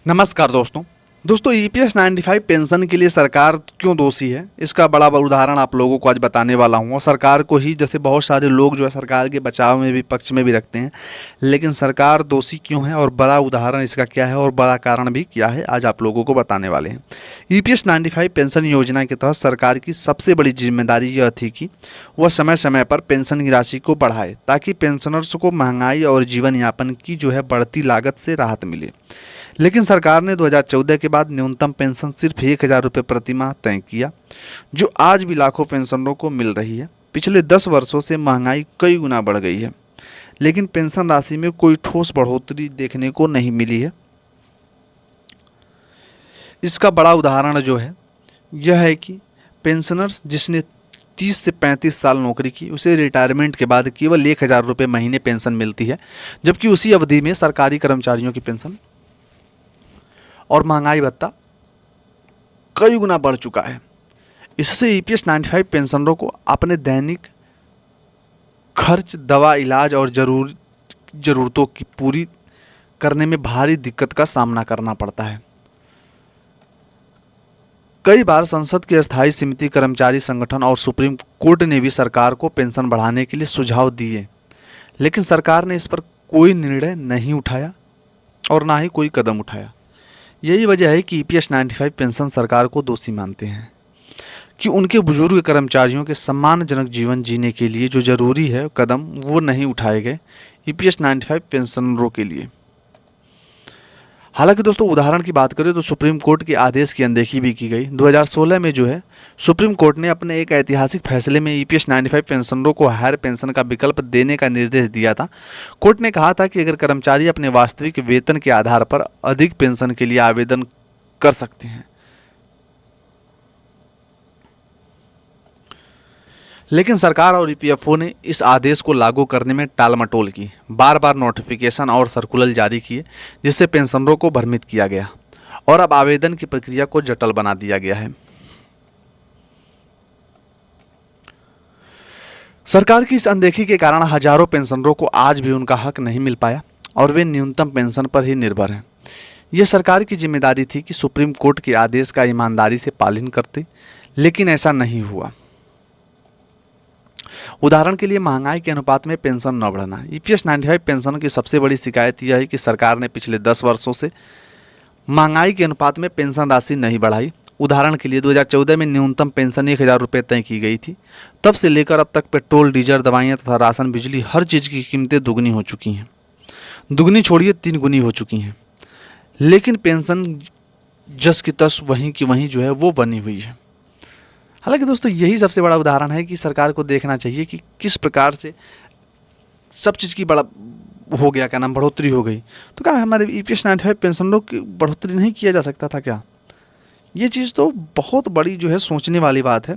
नमस्कार दोस्तों EPS 95 pension के लिए सरकार क्यों दोषी है, इसका बड़ा उदाहरण आप लोगों को आज बताने वाला हूँ। और सरकार को ही, जैसे बहुत सारे लोग जो है सरकार के बचाव में भी, पक्ष में भी रखते हैं, लेकिन सरकार दोषी क्यों है और बड़ा उदाहरण इसका क्या है और बड़ा कारण भी क्या है, आज आप लोगों को बताने वाले हैं। ईपीएस 95 पेंशन योजना के तहत सरकार की सबसे बड़ी जिम्मेदारी यह थी कि वह समय समय पर पेंशन की राशि को बढ़ाए, ताकि पेंशनर्स को महंगाई और जीवन यापन की जो है बढ़ती लागत से राहत मिले। लेकिन सरकार ने 2014 के बाद न्यूनतम पेंशन सिर्फ 1,000 रुपये प्रति माह तय किया, जो आज भी लाखों पेंशनरों को मिल रही है। पिछले 10 वर्षों से महंगाई कई गुना बढ़ गई है, लेकिन पेंशन राशि में कोई ठोस बढ़ोतरी देखने को नहीं मिली है। इसका बड़ा उदाहरण जो है यह है कि पेंशनर्स जिसने 30 से 35 साल नौकरी की, उसे रिटायरमेंट के बाद केवल 1,000 रुपये महीने पेंशन मिलती है, जबकि उसी अवधि में सरकारी कर्मचारियों की पेंशन और महंगाई भत्ता कई गुना बढ़ चुका है। इससे ईपीएस 95 पेंशनरों को अपने दैनिक खर्च, दवा, इलाज और ज़रूरतों की पूरी करने में भारी दिक्कत का सामना करना पड़ता है। कई बार संसद की अस्थायी समिति, कर्मचारी संगठन और सुप्रीम कोर्ट ने भी सरकार को पेंशन बढ़ाने के लिए सुझाव दिए, लेकिन सरकार ने इस पर कोई निर्णय नहीं उठाया और ना ही कोई कदम उठाया। यही वजह है कि ईपीएस 95 पेंशन सरकार को दोषी मानते हैं कि उनके बुजुर्ग कर्मचारियों के सम्मानजनक जीवन जीने के लिए जो जरूरी है कदम वो नहीं उठाए गए ईपीएस 95 पेंशनरों के लिए। हालांकि दोस्तों उदाहरण की बात करें तो सुप्रीम कोर्ट के आदेश की अनदेखी भी की गई। 2016 में जो है सुप्रीम कोर्ट ने अपने एक ऐतिहासिक फैसले में ईपीएस 95 पेंशनरों को हायर पेंशन का विकल्प देने का निर्देश दिया था। कोर्ट ने कहा था कि अगर कर्मचारी अपने वास्तविक वेतन के आधार पर अधिक पेंशन के लिए आवेदन कर सकते हैं, लेकिन सरकार और ईपीएफओ ने इस आदेश को लागू करने में टालमटोल की। बार बार नोटिफिकेशन और सर्कुलर जारी किए, जिससे पेंशनरों को भ्रमित किया गया और अब आवेदन की प्रक्रिया को जटिल बना दिया गया है। सरकार की इस अनदेखी के कारण हजारों पेंशनरों को आज भी उनका हक नहीं मिल पाया और वे न्यूनतम पेंशन पर ही निर्भर हैं। यह सरकार की जिम्मेदारी थी कि सुप्रीम कोर्ट के आदेश का ईमानदारी से पालन करते, लेकिन ऐसा नहीं हुआ। उदाहरण के लिए महंगाई के अनुपात में पेंशन न बढ़ना। ईपीएस 95 पेंशन की सबसे बड़ी शिकायत यह है कि सरकार ने पिछले 10 वर्षों से महंगाई के अनुपात में पेंशन राशि नहीं बढ़ाई। उदाहरण के लिए 2014 में न्यूनतम पेंशन 1,000 रुपये तय की गई थी। तब से लेकर अब तक पेट्रोल, डीजल, दवाइयाँ तथा राशन, बिजली, हर चीज़ की कीमतें दुगनी हो चुकी हैं। दुगनी छोड़िए 3 गुनी हो चुकी हैं, लेकिन पेंशन जस की तस वहीं की वहीं जो है वो बनी हुई है। हालांकि दोस्तों यही सबसे बड़ा उदाहरण है कि सरकार को देखना चाहिए कि किस प्रकार से सब चीज़ की बड़ा हो गया, क्या नाम, बढ़ोतरी हो गई। तो क्या हमारे ईपीएस 95 पेंशनरों की बढ़ोतरी नहीं किया जा सकता था क्या? ये चीज़ तो बहुत बड़ी जो है सोचने वाली बात है।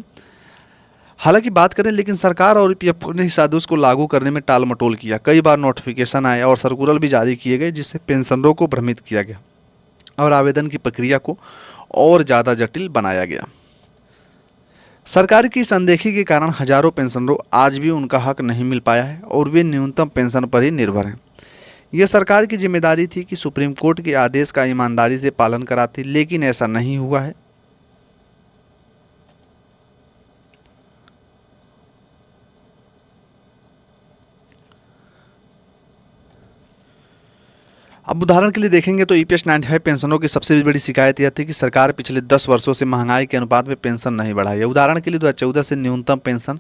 हालांकि बात करें, लेकिन सरकार और ईपीएफओ ने इस आदेश को लागू करने में टाल मटोल किया। कई बार नोटिफिकेशन आए और सर्कुलर भी जारी किए गए, जिससे पेंशनरों को भ्रमित किया गया और आवेदन की प्रक्रिया को और ज़्यादा जटिल बनाया गया। सरकार की इस अनदेखी के कारण हजारों पेंशनरों आज भी उनका हक नहीं मिल पाया है और वे न्यूनतम पेंशन पर ही निर्भर हैं। यह सरकार की जिम्मेदारी थी कि सुप्रीम कोर्ट के आदेश का ईमानदारी से पालन कराती, लेकिन ऐसा नहीं हुआ है। अब उदाहरण के लिए देखेंगे तो ईपीएस 95 पेंशनों की सबसे बड़ी शिकायत यह थी कि सरकार पिछले 10 वर्षों से महंगाई के अनुपात में पेंशन नहीं बढ़ाई है। उदाहरण के लिए 2014 से न्यूनतम पेंशन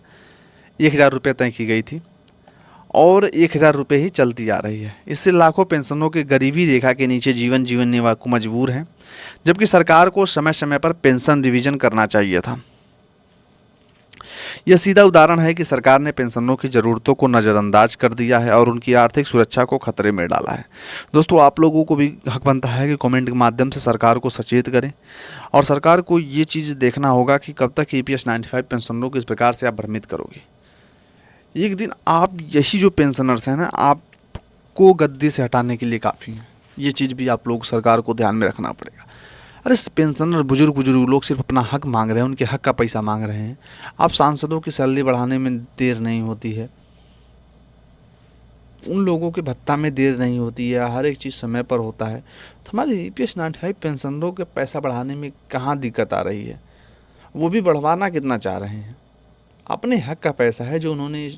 1,000 रुपये तय की गई थी और 1,000 रुपये ही चलती आ रही है। इससे लाखों पेंशनरों के गरीबी रेखा के नीचे जीवन जीने को मजबूर हैं, जबकि सरकार को समय समय पर पेंशन रिवीजन करना चाहिए था। यह सीधा उदाहरण है कि सरकार ने पेंशनरों की ज़रूरतों को नज़रअंदाज कर दिया है और उनकी आर्थिक सुरक्षा को खतरे में डाला है। दोस्तों आप लोगों को भी हक बनता है कि कमेंट के माध्यम से सरकार को सचेत करें और सरकार को ये चीज़ देखना होगा कि कब तक ईपीएस 95 पेंशनरों को इस प्रकार से आप भ्रमित करोगे। एक दिन आप यही जो पेंशनर्स हैं ना, आपको गद्दी से हटाने के लिए काफ़ी हैं। ये चीज़ भी आप लोग सरकार को ध्यान में रखना पड़ेगा। अरे पेंशनर बुजुर्ग लोग सिर्फ अपना हक मांग रहे हैं, उनके हक का पैसा मांग रहे हैं। आप सांसदों की सैलरी बढ़ाने में देर नहीं होती है, उन लोगों के भत्ता में देर नहीं होती है, हर एक चीज़ समय पर होता है, तो हमारे ईपीएस 95 पेंशनरों के पैसा बढ़ाने में कहाँ दिक्कत आ रही है। वो भी बढ़वाना कितना चाह रहे हैं, अपने हक का पैसा है जो उन्होंने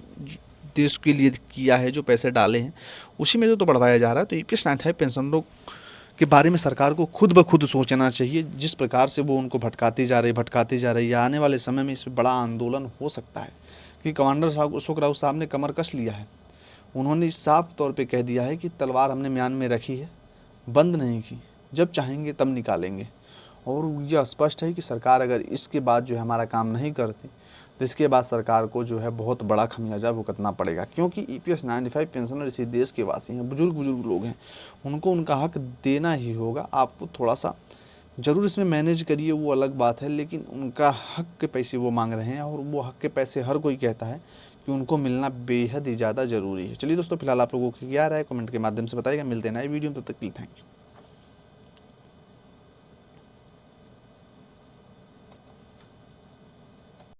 देश के लिए किया है, जो पैसे डाले हैं उसी में तो बढ़वाया जा रहा है। तो ईपीएस 95 पेंशनरों के बारे में सरकार को खुद ब खुद सोचना चाहिए। जिस प्रकार से वो उनको भटकाती जा रही है, आने वाले समय में इस पर बड़ा आंदोलन हो सकता है कि कमांडर साहब अशोक राउत साहब ने कमर कस लिया है। उन्होंने साफ तौर पे कह दिया है कि तलवार हमने म्यान में रखी है, बंद नहीं की, जब चाहेंगे तब निकालेंगे। और यह स्पष्ट है कि सरकार अगर इसके बाद जो है हमारा काम नहीं करती तो इसके बाद सरकार को जो है बहुत बड़ा खमियाजा भुगतना पड़ेगा, क्योंकि ईपीएस 95 पेंशनर इसी देश के वासी हैं, बुजुर्ग लोग हैं, उनको उनका हक देना ही होगा। आप वो थोड़ा सा ज़रूर इसमें मैनेज करिए, वो अलग बात है, लेकिन उनका हक के पैसे वो मांग रहे हैं और वो हक के पैसे हर कोई कहता है कि उनको मिलना बेहद ही ज़्यादा ज़रूरी है। चलिए दोस्तों, फिलहाल आप लोगों की क्या राय है कमेंट के माध्यम से बताइएगा। मिलते हैं नए वीडियो में, तब तक के लिए थैंक यू।